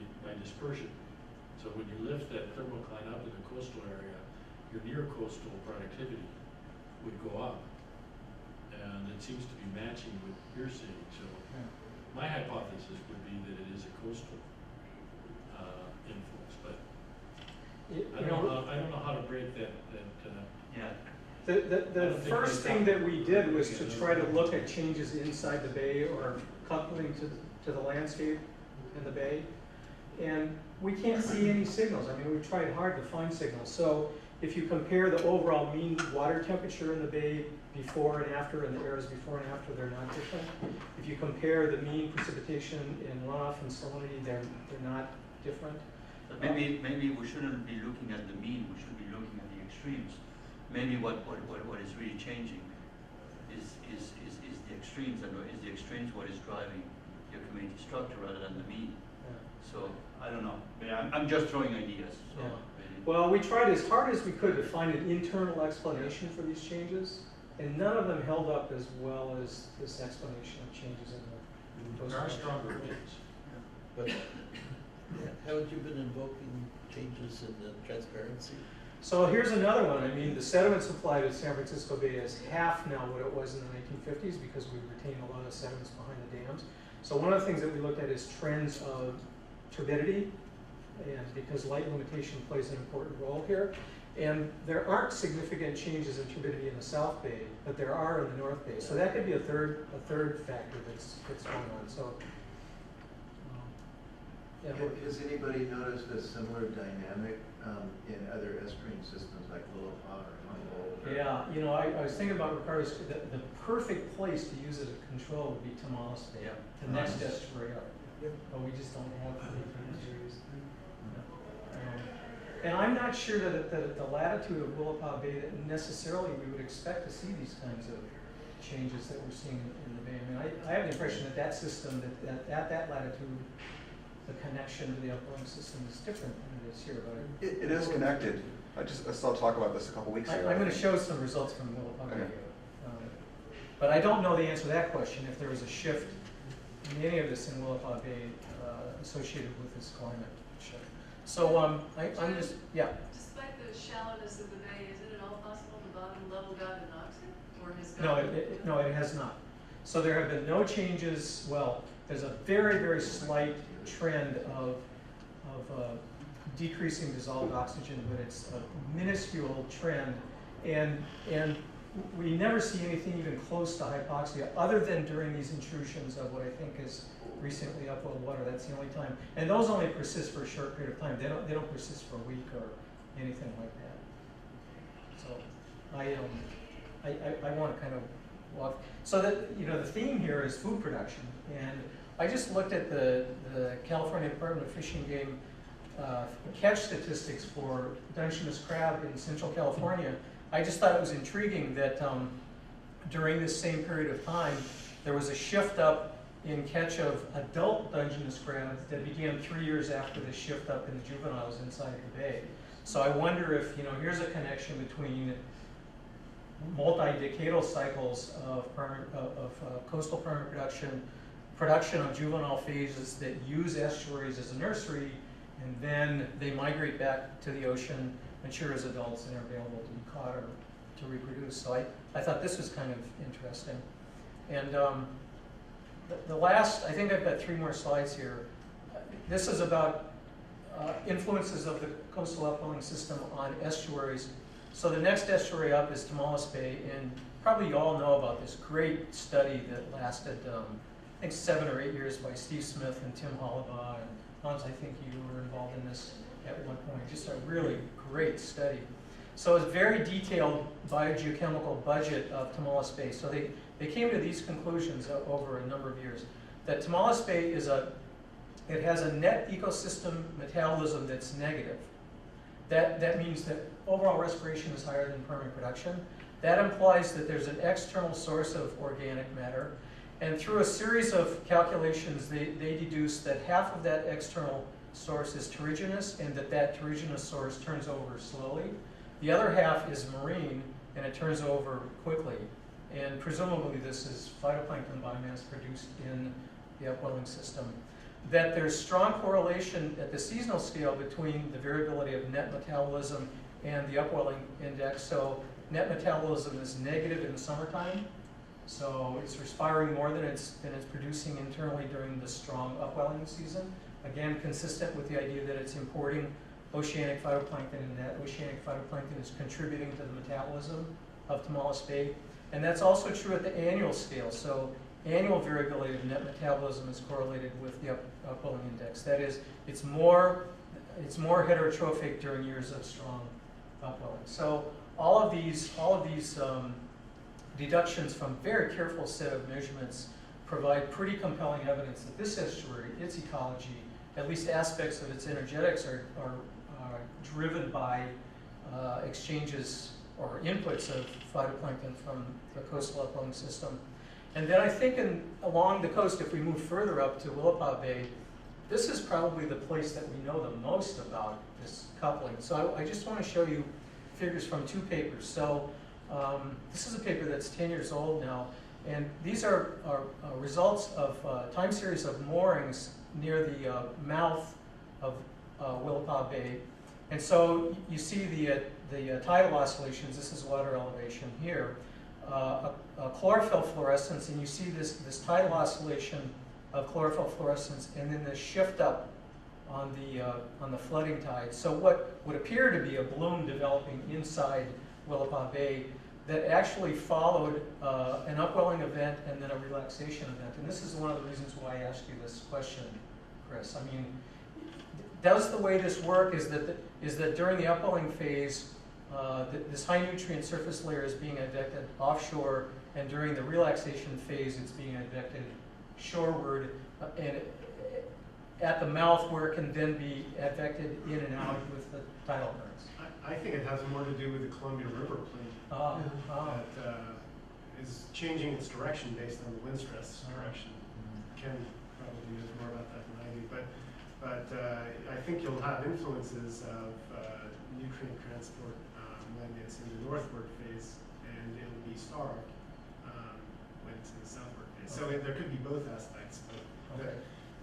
dispersion. So when you lift that thermocline up in the coastal area, your near coastal productivity would go up. And it seems to be matching what you're seeing. So my hypothesis would be that it is a coastal influence, but I don't know how to break that. Yeah. The first thing that we did was to try to look at changes inside the bay or coupling to the landscape in the bay. And we can't see any signals. I mean, we've tried hard to find signals. So if you compare the overall mean water temperature in the bay before and after, and the eras before and after, they're not different. If you compare the mean precipitation in runoff and salinity, they're not different. But maybe we shouldn't be looking at the mean, we should be looking at the extremes. Maybe what is really changing is the extremes, and is the extremes what is driving your community structure rather than the mean. So I don't know. I'm just throwing ideas. So maybe. Well, we tried as hard as we could to find an internal explanation for these changes, and none of them held up as well as this explanation of changes in the There are stronger winds. But haven't you been invoking changes in the transparency? So here's another one. I mean, the sediment supply to San Francisco Bay is half now what it was in the 1950s because we retained a lot of sediments behind the dams. So one of the things that we looked at is trends of turbidity, and because light limitation plays an important role here. And there aren't significant changes in turbidity in the South Bay, but there are in the North Bay. So that could be a third factor that's going on. So, yeah. Has anybody noticed a similar dynamic in other estuarine systems like Willapa or Humboldt? Yeah, you know, I was thinking about Ricardo's, the perfect place to use as a control would be Tamales Bay, the next estuary up. But we just don't have the areas. And I'm not sure that at the latitude of Willapa Bay that necessarily we would expect to see these kinds of changes that we're seeing in the Bay. I mean, I have the impression that that system, that at that latitude, the connection to the upwelling system is different than it is here. But It is connected. I saw talk about this a couple weeks ago. I'm going to show some results from Willapa Bay. But I don't know the answer to that question, if there was a shift in any of this in Willapa Bay associated with this climate shift. So I'm just, Despite the shallowness of the bay, isn't it all possible the bottom level got anoxic, or has no, no, it has not. So there have been no changes. Well, there's a very, very slight trend of decreasing dissolved oxygen, but it's a minuscule trend, and we never see anything even close to hypoxia, other than during these intrusions of what I think is recently upwelled water. That's the only time, and those only persist for a short period of time. They don't persist for a week or anything like that. So I want to kind of walk. So that, you know, the theme here is food production, and I just looked at the California Department of Fish and Game catch statistics for Dungeness crab in Central California. I just thought it was intriguing that during this same period of time, there was a shift up in catch of adult Dungeness crab that began 3 years after the shift up in the juveniles inside the bay. So I wonder if, you know, here's a connection between multi-decadal cycles of coastal permanent production of juvenile phases that use estuaries as a nursery, and then they migrate back to the ocean, mature as adults, and are available to be caught or to reproduce. So I thought this was kind of interesting. And the last, I think I've got 3 more slides here. This is about influences of the coastal upwelling system on estuaries. So the next estuary up is Tamales Bay, and probably you all know about this great study that lasted, I think 7 or 8 years by Steve Smith and Tim Hollabaugh, and Hans, I think you were involved in this at one point. Just a really great study. So it's a very detailed biogeochemical budget of Tamales Bay. So they came to these conclusions over a number of years. That Tamales Bay is it has a net ecosystem metabolism that's negative. That means that overall respiration is higher than permanent production. That implies that there's an external source of organic matter, And through a series of calculations, they deduced that half of that external source is terrigenous, and that terrigenous source turns over slowly. The other half is marine, and it turns over quickly. And presumably this is phytoplankton biomass produced in the upwelling system. That there's strong correlation at the seasonal scale between the variability of net metabolism and the upwelling index. So net metabolism is negative in the summertime, so it's respiring more than it's producing internally during the strong upwelling season. Again, consistent with the idea that it's importing oceanic phytoplankton, and that oceanic phytoplankton is contributing to the metabolism of Tomales Bay. And that's also true at the annual scale. So annual variability of net metabolism is correlated with the upwelling index. That is, it's more heterotrophic during years of strong upwelling. So all of these deductions from very careful set of measurements provide pretty compelling evidence that this estuary, its ecology, at least aspects of its energetics, are driven by exchanges or inputs of phytoplankton from the coastal upwelling system. And then I think along the coast, if we move further up to Willapa Bay, this is probably the place that we know the most about this coupling. So I just want to show you figures from two papers. So this is a paper that's 10 years old now, and these are results of time series of moorings near the mouth of Willapa Bay. And so you see the tidal oscillations. This is water elevation here. Chlorophyll fluorescence, and you see this tidal oscillation of chlorophyll fluorescence, and then the shift up on the flooding tide. So what would appear to be a bloom developing inside Willapa Bay that actually followed an upwelling event and then a relaxation event. And this is one of the reasons why I asked you this question, Chris. I mean, does the way this work is that during the upwelling phase, this high nutrient surface layer is being advected offshore, and during the relaxation phase, it's being advected shoreward, and at the mouth where it can then be advected in and out with the tidal currents. I think it has more to do with the Columbia River plume that is changing its direction based on the wind stress direction. Ken probably knows more about that than I do, but I think you'll have influences of nutrient transport when it's in the northward phase, and it'll be starved when it's in the southward phase. So there could be both aspects, but the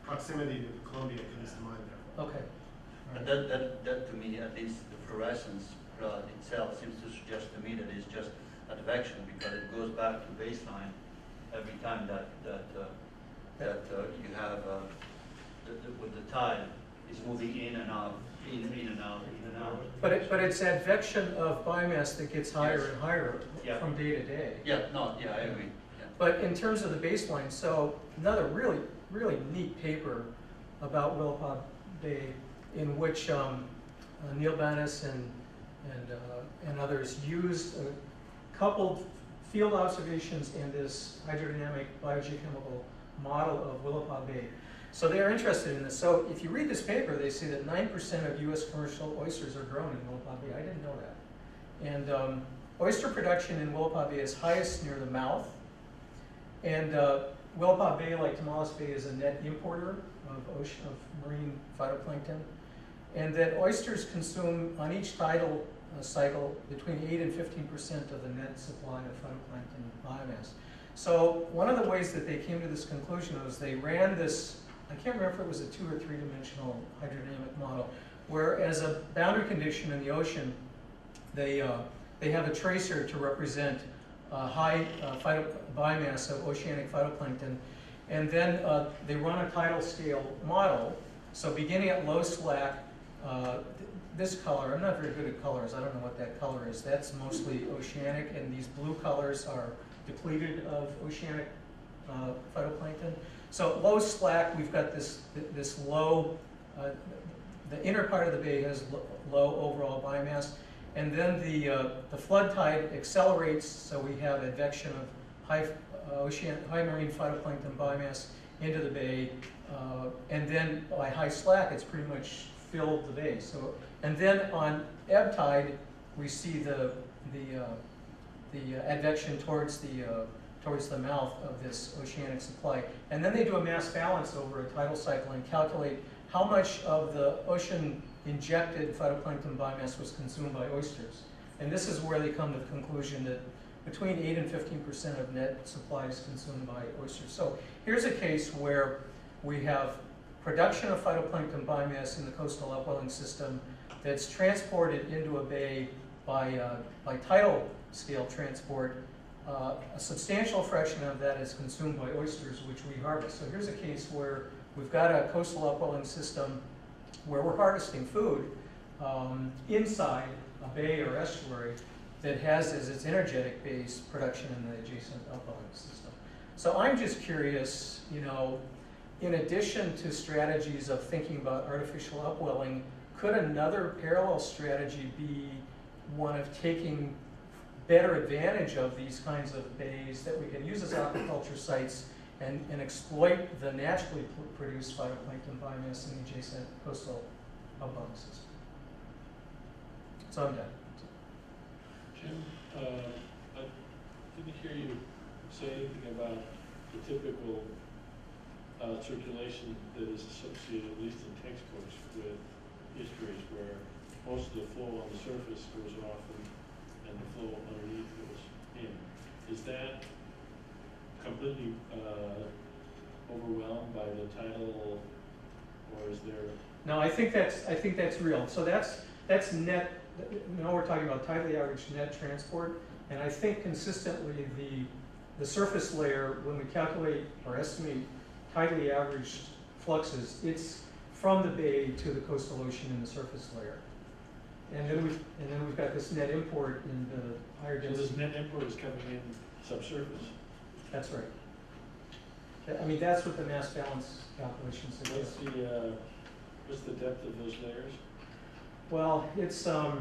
proximity to Columbia comes to mind there. Okay. But that to me, at least the fluorescence plot itself seems to suggest to me that it's just advection, because it goes back to baseline every time that you have with the tide is moving in and out, in and out, in and out. But it's advection of biomass that gets higher and higher from day to day. Yeah, no, yeah, I agree. Yeah. But in terms of the baseline, so another really, really neat paper about Willapa Bay, in which Neil Banas and others used coupled field observations and this hydrodynamic biogeochemical model of Willapa Bay. So they are interested in this. So if you read this paper, they say that 9% of U.S. commercial oysters are grown in Willapa Bay. I didn't know that. And oyster production in Willapa Bay is highest near the mouth. And Willapa Bay, like Tomales Bay, is a net importer of marine phytoplankton. And that oysters consume on each tidal cycle between 8 and 15% of the net supply of phytoplankton biomass. So one of the ways that they came to this conclusion was they ran this, I can't remember if it was a 2 or 3 dimensional hydrodynamic model, where as a boundary condition in the ocean, they have a tracer to represent high biomass of oceanic phytoplankton, and then they run a tidal scale model. So beginning at low slack, this color, I'm not very good at colors, I don't know what that color is, that's mostly oceanic, and these blue colors are depleted of oceanic phytoplankton. So low slack, we've got this low, the inner part of the bay has low overall biomass, and then the flood tide accelerates, so we have advection of high marine phytoplankton biomass into the bay, and then by high slack, it's pretty much filled the bay. So, and then on ebb tide, we see the advection towards towards the mouth of this oceanic supply. And then they do a mass balance over a tidal cycle and calculate how much of the ocean injected phytoplankton biomass was consumed by oysters. And this is where they come to the conclusion that between 8 and 15% of net supply is consumed by oysters. So here's a case where we have production of phytoplankton biomass in the coastal upwelling system that's transported into a bay by tidal scale transport. A substantial fraction of that is consumed by oysters, which we harvest. So here's a case where we've got a coastal upwelling system where we're harvesting food inside a bay or estuary that has as its energetic base production in the adjacent upwelling system. So I'm just curious, you know, in addition to strategies of thinking about artificial upwelling, could another parallel strategy be one of taking better advantage of these kinds of bays that we can use as aquaculture sites and exploit the naturally produced phytoplankton biomass in the adjacent coastal upwelling system? So I'm done. Jim, I didn't hear you say anything about the typical circulation that is associated, at least in textbooks, with estuaries where most of the flow on the surface goes off and the flow underneath goes in. Is that completely overwhelmed by the tidal, or is there? No, I think that's real. So that's net. Now we're talking about tidally averaged net transport, and I think consistently the surface layer, when we calculate or estimate tidally averaged fluxes, it's from the bay to the coastal ocean in the surface layer. And then we've got this net import in the higher density. So this net import is coming in subsurface. That's right. I mean, that's what the mass balance calculation suggests. What's the depth of those layers? Well, it's I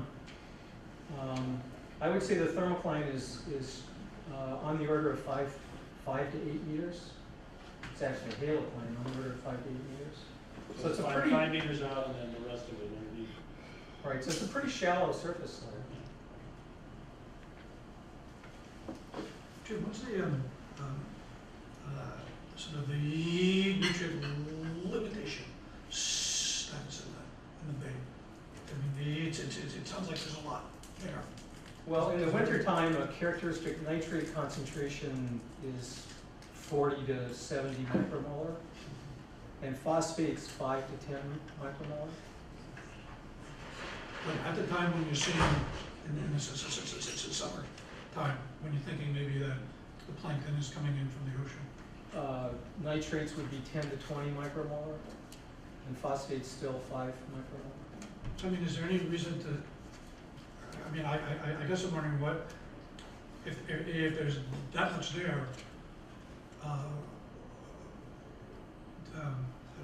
would say the thermocline is on the order of 5 to 8 meters. It's actually a halocline on the order of 5 to 8 meters. So it's a pretty 5 meters out, and then the rest of it underneath. Right. So it's a pretty shallow surface layer. Jim, what's the sort of the nutrient limitation status in the bay? I mean, it sounds like there's a lot there. Well, in the wintertime, a characteristic nitrate concentration is 40 to 70 micromolar, and phosphates 5 to 10 micromolar. But at the time when you're seeing, in the summer time, when you're thinking maybe that the plankton is coming in from the ocean? Nitrates would be 10 to 20 micromolar, and phosphates still 5 micromolar. So I mean, is there any reason to, I mean, I guess I'm wondering what, if there's that much there, how do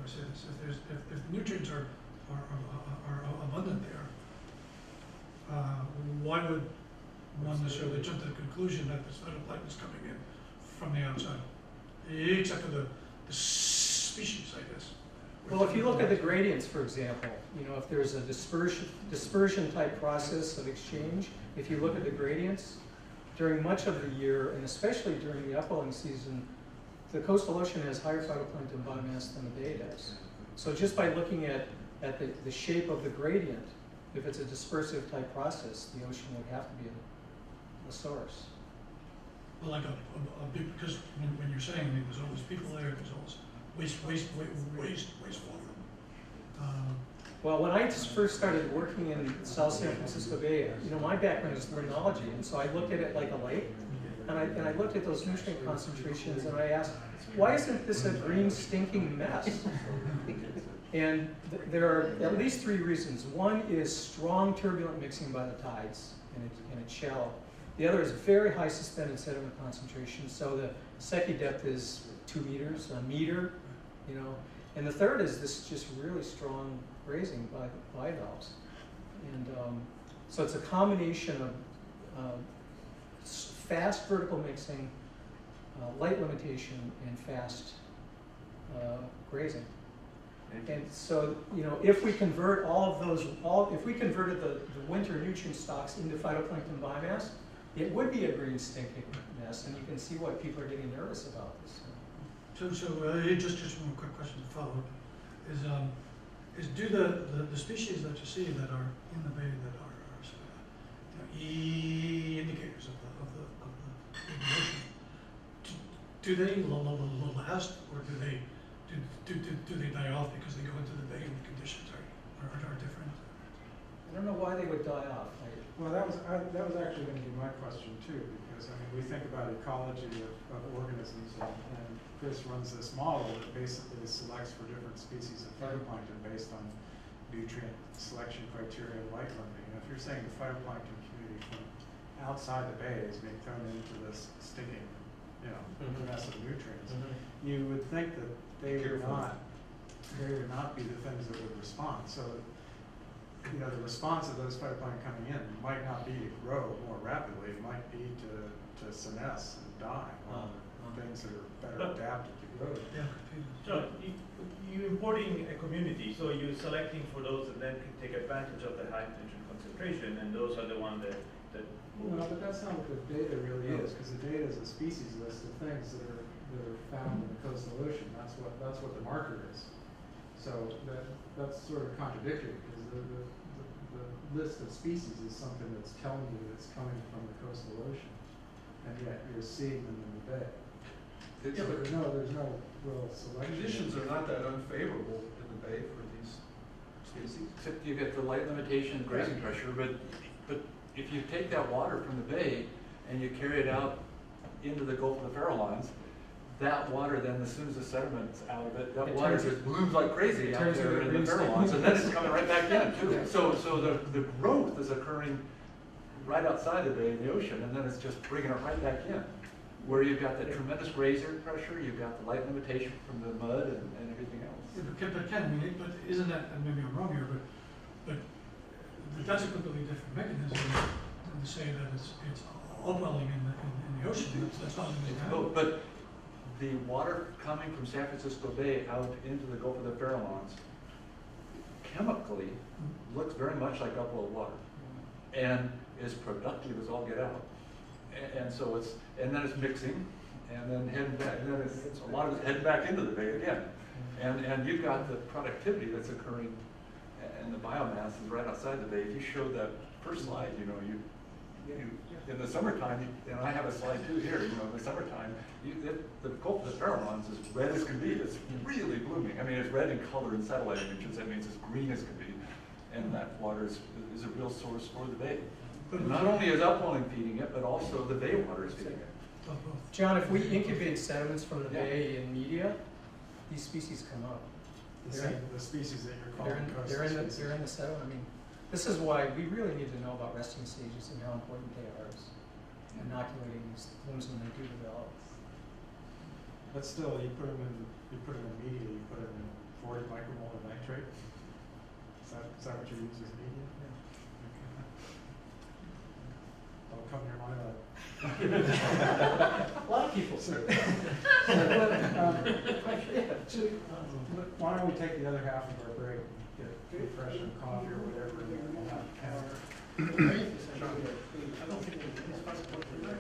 I say this? If the nutrients are abundant there, why would one necessarily jump to the conclusion that this phytoplankton is coming in from the outside, except for the species, I guess? Well, if you look at the gradients, for example, you know, if there's a dispersion type process of exchange, if you look at the gradients, during much of the year, and especially during the upwelling season, the coastal ocean has higher phytoplankton biomass than the bay does. So just by looking at the shape of the gradient, if it's a dispersive type process, the ocean would have to be a source. Well, like a big, because when you're saying, I mean, there's always people there, there's always waste water. Well, when I first started working in South San Francisco Bay, you know, my background is marinology, and so I looked at it like a lake, and I looked at those nutrient concentrations, and I asked, why isn't this a green stinking mess? And there are at least 3 reasons. One is strong turbulent mixing by the tides, and it's shallow. The other is very high suspended sediment concentration, so the Secchi depth is 2 meters, a meter, you know. And the third is this just really strong grazing by bivalves. And so it's a combination of fast vertical mixing, light limitation, and fast grazing. And so, you know, if we convert all of those, if we converted the winter nutrient stocks into phytoplankton biomass, it would be a green stinking mess, and you can see why people are getting nervous about this. Just one quick question to follow up, is do the species that you see that are in the bay that are indicators of the ocean, do they last, or do they die off because they go into the bay and the conditions are different? I don't know why they would die off. Well, that was actually gonna be my question too, because I mean, we think about ecology of organisms, and Chris runs this model that basically selects for different species of phytoplankton based on nutrient selection criteria and light limiting. And if you're saying the phytoplankton community from outside the bay is being thrown into this stinking, mess of nutrients, you would think that they would not be the things that would respond. So, the response of those phytoplankton coming in might not be to grow more rapidly, it might be to senesce and die on things that are better adapted to grow. Yeah. So you're importing a community, so you're selecting for those that then can take advantage of the high nutrient concentration, and those are the ones that move. No, but that's not what the data really is, because the data is a species list of things that are found in the coastal ocean. That's what the marker is. So that's sort of contradictory, because the list of species is something that's telling you it's coming from the coastal ocean, and yet you're seeing them in the bay. There's no real selection. Conditions are not that unfavorable in the bay for these species. Except you get the light limitation and grazing pressure, but if you take that water from the bay and you carry it out into the Gulf of the Farallones, that water then, as soon as the sediment's out of it, that water just blooms like crazy out there in the Farallones, and then it's coming right back in too. So the growth is occurring right outside the bay in the ocean, and then it's just bringing it right back in. Where you've got the tremendous grazing pressure, you've got the light limitation from the mud and everything else. Yeah, but Ken, but isn't that, and maybe I'm wrong here, but that's a completely different mechanism than to say that it's upwelling in the ocean. That's not No, but the water coming from San Francisco Bay out into the Gulf of the Farallones chemically looks very much like upwelled water and is productive as all get out. And so and then it's mixing, and then heading back, and then it's a lot of it's heading back into the bay again. And you've got the productivity that's occurring, and the biomass is right outside the bay. If you showed that first slide, you in the summertime, and I have a slide too here, in the summertime, the Gulf of the Farallones is red as can be. It's really blooming. I mean, it's red in color in satellite images. That means it's green as can be. And that water is a real source for the bay. And not only is upwelling feeding it, but also the bay water is feeding it. John, if we incubate sediments from the bay in media, these species come up. The species that you're calling they're in the sediment. I mean, this is why we really need to know about resting stages and how important they are as inoculating these blooms when they do develop. But still, you put them in media. You put them in 40 micromolar nitrate. Is that what you use as media? Yeah. Okay. Don't come near my lab. A lot of people say. Why don't we take the other half of our break, get refresh and coffee or whatever, and then we'll have